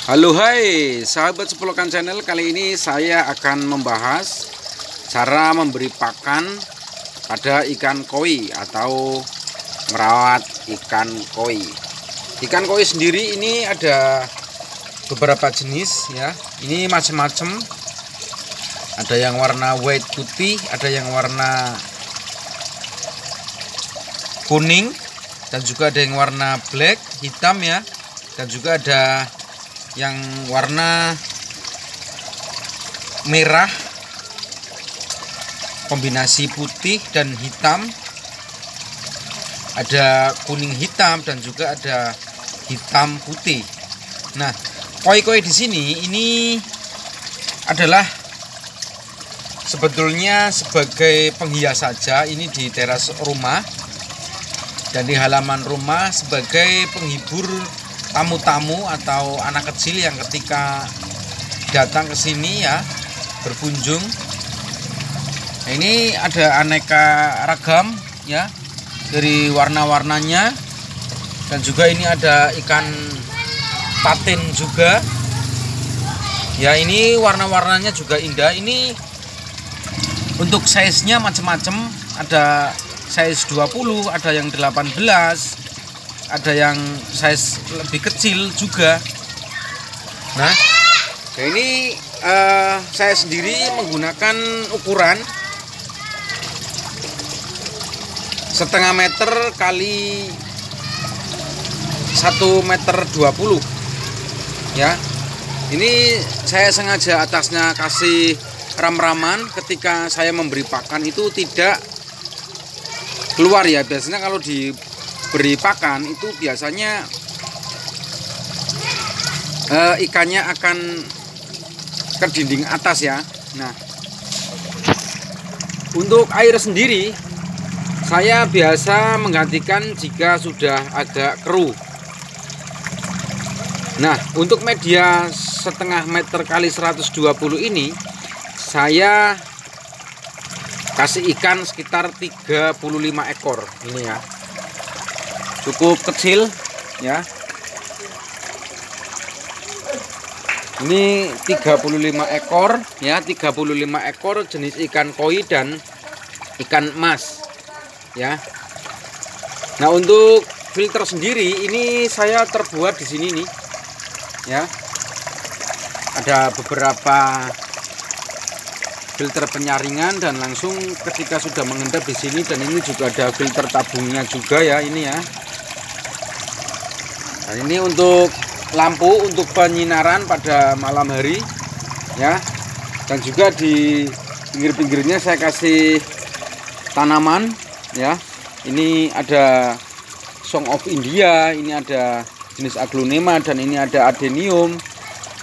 Halo hai sahabat Sepelokan Channel, kali ini saya akan membahas cara memberi pakan pada ikan koi atau merawat ikan koi. Ikan koi sendiri ini ada beberapa jenis ya, ini macam-macam. Ada yang warna white putih, ada yang warna kuning, dan juga ada yang warna black hitam ya, dan juga ada yang warna merah kombinasi putih dan hitam, ada kuning hitam, dan juga ada hitam putih. Nah, koi-koi di sini ini adalah sebetulnya sebagai penghias saja, ini di teras rumah dan di halaman rumah sebagai penghibur tamu-tamu atau anak kecil yang ketika datang ke sini ya berkunjung. Nah, ini ada aneka ragam ya dari warna-warnanya, dan juga ini ada ikan patin juga ya, ini warna-warnanya juga indah. Ini untuk size-nya macam-macam, ada size 20, ada yang 18, ada yang size lebih kecil juga. Nah, ini saya sendiri menggunakan ukuran 0,5 meter kali 1,20 meter ya. Ini saya sengaja atasnya kasih ram-raman ketika saya memberi pakan itu tidak keluar ya. Biasanya kalau diberi pakan itu biasanya ikannya akan ke dinding atas ya. Nah, untuk air sendiri saya biasa menggantikan jika sudah agak keruh. Nah, untuk media 0,5 meter kali 120 ini saya kasih ikan sekitar 35 ekor ini ya, cukup kecil ya. Ini 35 ekor ya, 35 ekor jenis ikan koi dan ikan emas ya. Nah, untuk filter sendiri ini saya terbuat di sini nih ya, ada beberapa filter penyaringan dan langsung ketika sudah mengendap di sini, dan ini juga ada filter tabungnya juga ya ini ya. Dan ini untuk lampu untuk penyinaran pada malam hari ya, dan juga di pinggir-pinggirnya saya kasih tanaman ya. Ini ada Song of India, ini ada jenis aglonema, dan ini ada adenium,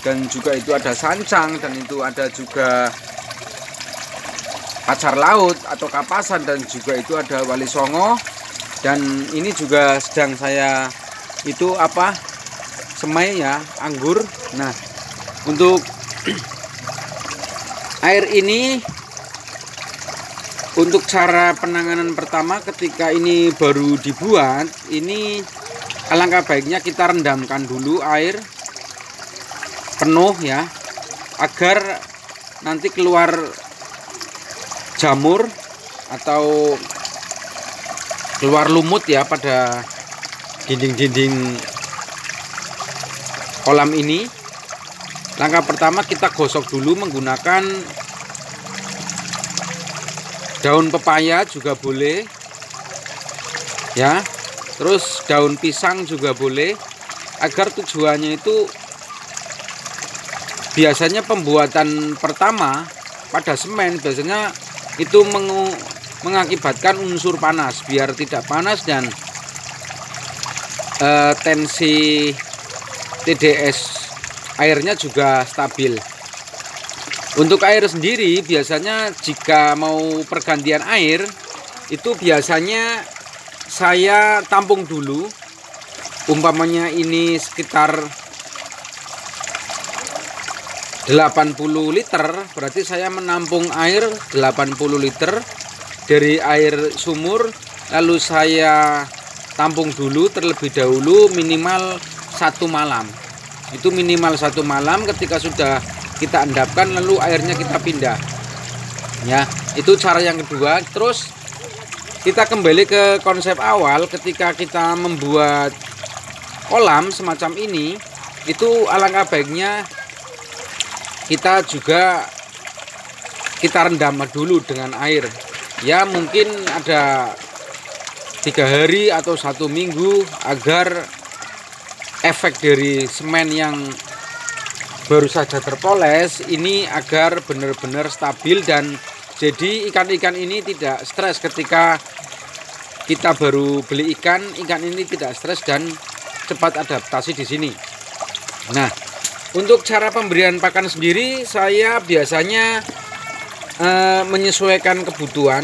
dan juga itu ada sancang, dan itu ada juga pacar laut atau kapasan, dan juga itu ada wali songo, dan ini juga sedang saya itu semai ya, anggur. Nah, untuk air ini, untuk cara penanganan pertama ketika ini baru dibuat, ini alangkah baiknya kita rendamkan dulu air penuh ya, agar nanti keluar jamur atau keluar lumut ya pada dinding-dinding kolam ini. Langkah pertama kita gosok dulu menggunakan daun pepaya juga boleh ya, terus daun pisang juga boleh, agar tujuannya itu biasanya pembuatan pertama pada semen biasanya itu mengakibatkan unsur panas, biar tidak panas dan tensi TDS airnya juga stabil. Untuk air sendiri biasanya jika mau pergantian air itu biasanya saya tampung dulu, umpamanya ini sekitar 80 liter, berarti saya menampung air 80 liter dari air sumur, lalu saya tampung dulu terlebih dahulu minimal 1 malam Itu minimal 1 malam. Ketika sudah kita endapkan lalu airnya kita pindah. Ya, itu cara yang kedua. Terus kita kembali ke konsep awal ketika kita membuat kolam semacam ini, itu alangkah baiknya kita juga kita rendam dulu dengan air. Ya mungkin ada 3 hari atau 1 minggu agar efek dari semen yang baru saja terpoles ini agar benar-benar stabil, dan jadi ikan-ikan ini tidak stres ketika kita baru beli ikan ini tidak stres dan cepat adaptasi di sini. Nah, untuk cara pemberian pakan sendiri saya biasanya menyesuaikan kebutuhan.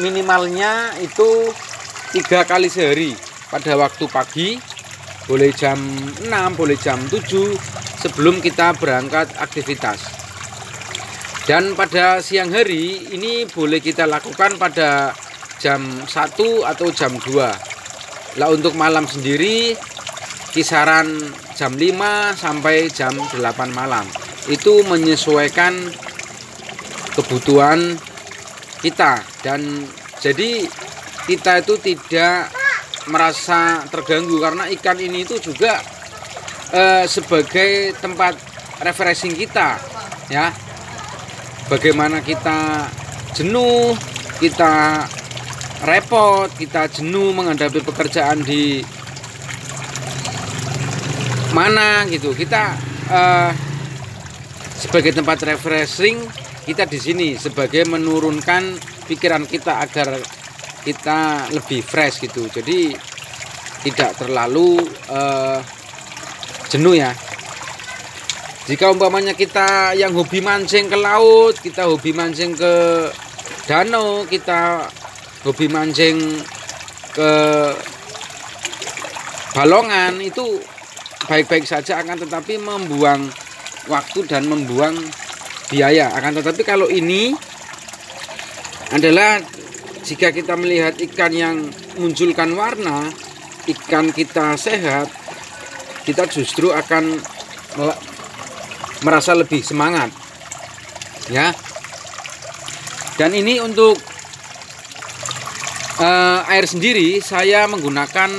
Minimalnya itu 3 kali sehari. Pada waktu pagi boleh jam 6, boleh jam 7 sebelum kita berangkat aktivitas. Dan pada siang hari ini boleh kita lakukan pada jam 1 atau jam 2. Lah untuk malam sendiri kisaran jam 5 sampai jam 8 malam. Itu menyesuaikan kebutuhan kita, dan jadi kita itu tidak merasa terganggu karena ikan ini itu juga sebagai tempat refreshing kita, ya. Bagaimana kita jenuh, kita repot, kita jenuh menghadapi pekerjaan di mana gitu, kita sebagai tempat refreshing kita di sini sebagai menurunkan pikiran kita agar kita lebih fresh gitu. Jadi tidak terlalu jenuh ya. Jika umpamanya kita yang hobi mancing ke laut, kita hobi mancing ke danau, kita hobi mancing ke balongan, itu baik-baik saja, akan tetapi membuang waktu dan membuang biaya. Akan tetapi kalau ini adalah jika kita melihat ikan yang munculkan warna, ikan kita sehat, kita justru akan merasa lebih semangat, ya. Dan ini untuk air sendiri saya menggunakan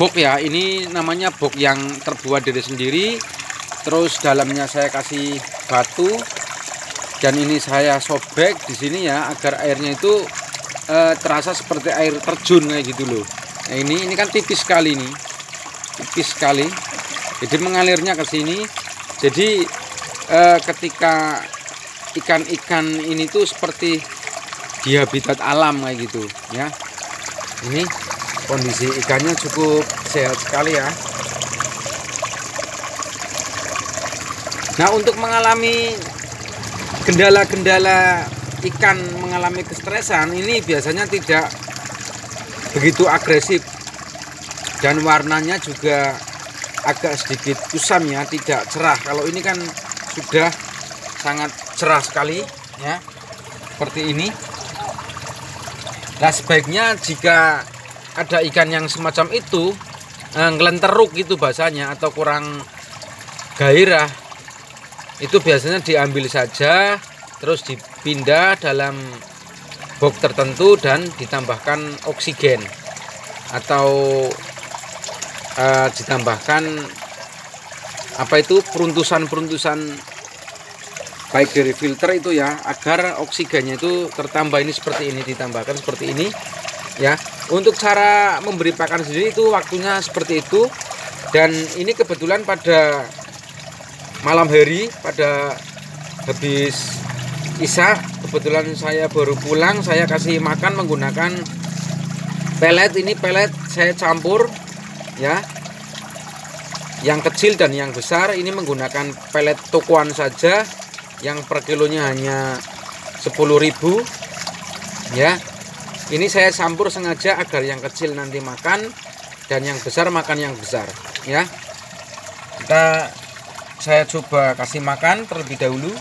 box ya. Ini namanya box yang terbuat dari sendiri. Terus dalamnya saya kasih batu, dan ini saya sobek di sini ya agar airnya itu terasa seperti air terjun kayak gitu loh. Nah ini kan tipis sekali nih, tipis sekali. Jadi mengalirnya ke sini. Jadi ketika ikan-ikan ini tuh seperti di habitat alam kayak gitu ya. Ini kondisi ikannya cukup sehat sekali ya. Nah, untuk mengalami kendala-kendala ikan mengalami kestresan ini biasanya tidak begitu agresif, dan warnanya juga agak sedikit kusam ya, tidak cerah. Kalau ini kan sudah sangat cerah sekali ya, seperti ini. Nah, sebaiknya jika ada ikan yang semacam itu ngelenteruk gitu bahasanya, atau kurang gairah, itu biasanya diambil saja, terus dipindah dalam box tertentu dan ditambahkan oksigen, atau ditambahkan apa itu peruntusan baik dari filter itu ya, agar oksigennya itu tertambah. Ini seperti ini, ditambahkan seperti ini ya. Untuk cara memberi pakan sendiri itu waktunya seperti itu, dan ini kebetulan pada malam hari, pada habis isya, kebetulan saya baru pulang, saya kasih makan menggunakan pelet. Ini pelet saya campur ya, yang kecil dan yang besar. Ini menggunakan pelet tokoan saja, yang per kilonya hanya 10.000 ya. Ini saya campur sengaja agar yang kecil nanti makan dan yang besar makan yang besar ya. Saya coba kasih makan terlebih dahulu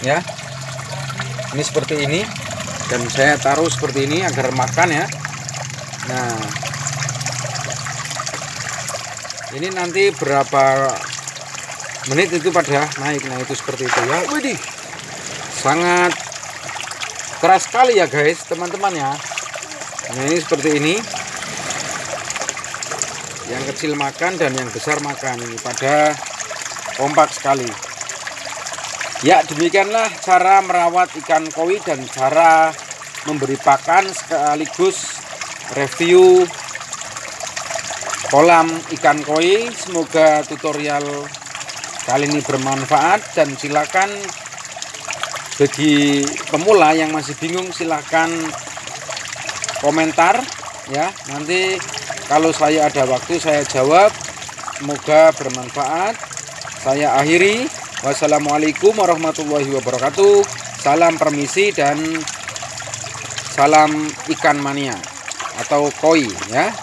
ya. Ini seperti ini, dan saya taruh seperti ini agar makan ya. Nah, Ini nanti berapa menit itu pada naik. Nah itu seperti itu ya. Widih, sangat keras sekali ya guys teman-teman ya. Nah ini seperti ini, yang kecil makan dan yang besar makan, ini pada kompak sekali ya. Demikianlah cara merawat ikan koi dan cara memberi pakan sekaligus review kolam ikan koi. Semoga tutorial kali ini bermanfaat, dan silakan bagi pemula yang masih bingung silakan komentar ya. Nanti kalau saya ada waktu saya jawab. Semoga bermanfaat. Saya akhiri. Wassalamualaikum warahmatullahi wabarakatuh. Salam permisi dan salam ikan mania atau koi ya.